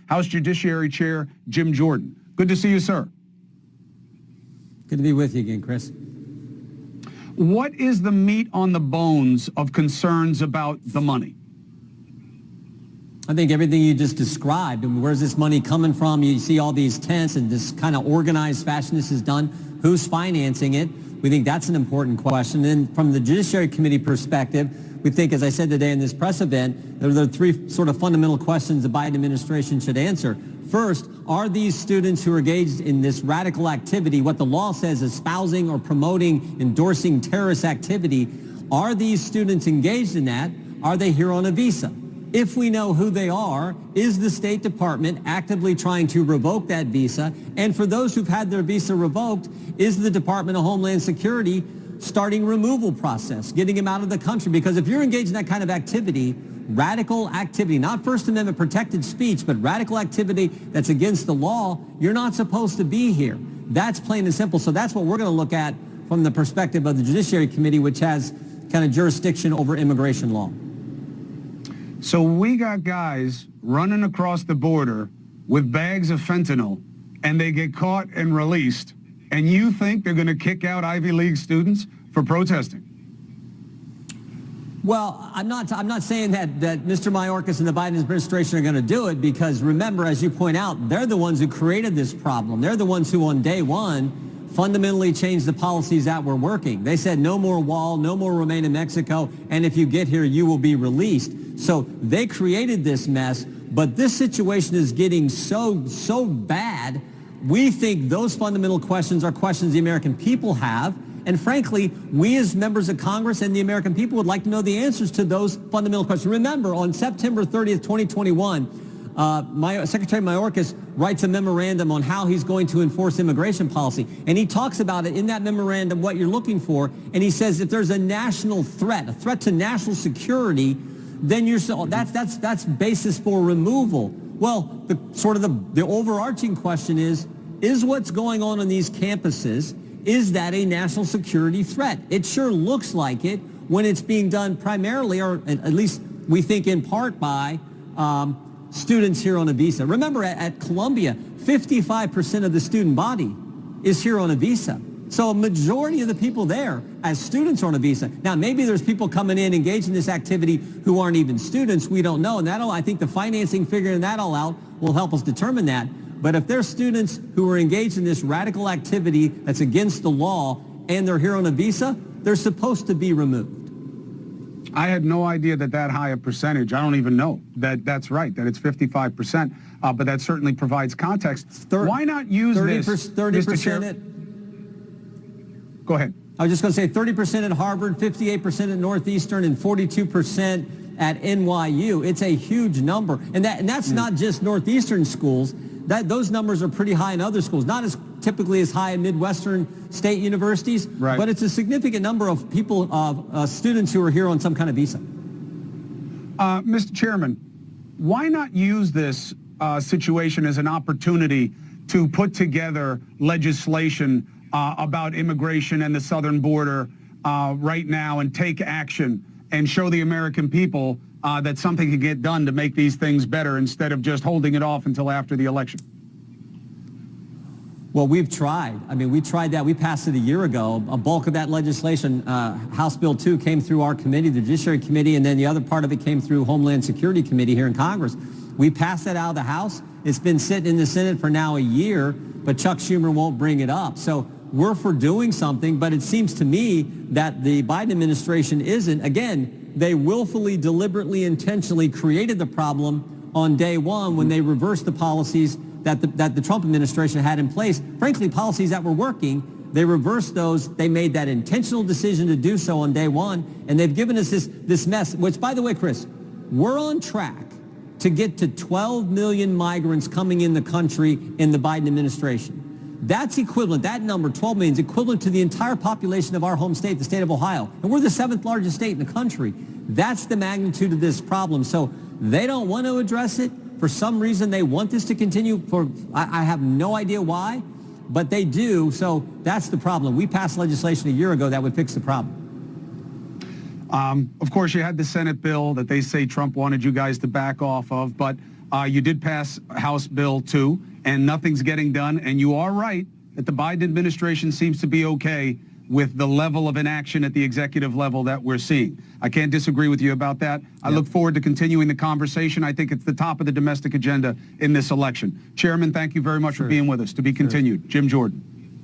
House Judiciary Chair Jim Jordan. Good to see you, sir. Good to be with you again, Chris. What is the meat on the bones of concerns about the money? I think everything you just described. I mean, where's this money coming from? You see all these tents and this kind of organized fashion this is done. Who's financing it? We think that's an important question. And from the Judiciary Committee perspective, we think, as I said today in this press event, there are three sort of fundamental questions the Biden administration should answer. First, are these students who are engaged in this radical activity, what the law says espousing or promoting, endorsing terrorist activity, are these students engaged in that? Are they here on a visa? If we know who they are, is the State Department actively trying to revoke that visa? And for those who've had their visa revoked, is the Department of Homeland Security starting removal process, getting them out of the country? Because if you're engaged in that kind of activity, radical activity, not First Amendment protected speech, but radical activity that's against the law, you're not supposed to be here. That's plain and simple. So that's what we're going to look at from the perspective of the Judiciary Committee, which has kind of jurisdiction over immigration law. So we got guys running across the border with bags of fentanyl, and they get caught and released, and you think they're going to kick out Ivy League students for protesting? Well, I'm not saying that Mr. Mayorkas and the Biden administration are going to do it, because remember, as you point out, they're the ones who created this problem. They're the ones who on day one fundamentally changed the policies that were working. They said no more wall, no more remain in Mexico, and if you get here, you will be released. So they created this mess, but this situation is getting so bad. We think those fundamental questions are questions the American people have. And frankly, we as members of Congress and the American people would like to know the answers to those fundamental questions. Remember, on September 30th, 2021, Secretary Mayorkas writes a memorandum on how he's going to enforce immigration policy. And he talks about it in that memorandum, what you're looking for. And he says if there's a national threat, a threat to national security, then that's basis for removal. Well, the overarching question is what's going on these campuses, is that a national security threat? It sure looks like it when it's being done primarily, or at least we think in part by students here on a visa. Remember, at Columbia, 55% of the student body is here on a visa. So a majority of the people there as students are on a visa. Now, maybe there's people coming in engaged in this activity who aren't even students. We don't know. And I think the financing, figuring that all out, will help us determine that. But if there's students who are engaged in this radical activity that's against the law and they're here on a visa, they're supposed to be removed. I had no idea that high a percentage. I don't even know that's right, that it's 55%. But that certainly provides context. Why not use 30%, Mr. Chair? Go ahead. I was just going to say 30% at Harvard, 58% at Northeastern, and 42% at NYU. It's a huge number. And that's not just Northeastern schools. Those numbers are pretty high in other schools. Not as typically as high in Midwestern state universities, right, but it's a significant number of people, students who are here on some kind of visa. Mr. Chairman, why not use this situation as an opportunity to put together legislation about immigration and the southern border right now and take action and show the American people that something can get done to make these things better instead of just holding it off until after the election? Well, we've tried. I mean, we tried that. We passed it a year ago. A bulk of that legislation, House Bill 2, came through our committee, the Judiciary Committee, and then the other part of it came through Homeland Security Committee here in Congress. We passed that out of the House. It's been sitting in the Senate for now a year, but Chuck Schumer won't bring it up. So we're for doing something, but it seems to me that the Biden administration isn't. Again, they willfully, deliberately, intentionally created the problem on day one when they reversed the policies that the Trump administration had in place. Frankly, policies that were working, they reversed those. They made that intentional decision to do so on day one, and they've given us this mess, which, by the way, Chris, we're on track to get to 12 million migrants coming in the country in the Biden administration. That's equivalent, that number, 12 million, is equivalent to the entire population of our home state, the state of Ohio. And we're the 7th largest state in the country. That's the magnitude of this problem. So they don't want to address it. For some reason, they want this to continue. I have no idea why, but they do. So that's the problem. We passed legislation a year ago that would fix the problem. Of course, you had the Senate bill that they say Trump wanted you guys to back off of, but You did pass House Bill 2, and nothing's getting done. And you are right that the Biden administration seems to be okay with the level of inaction at the executive level that we're seeing. I can't disagree with you about that. I look forward to continuing the conversation. I think it's the top of the domestic agenda in this election. Chairman, thank you very much for being with us. To be continued. Jim Jordan.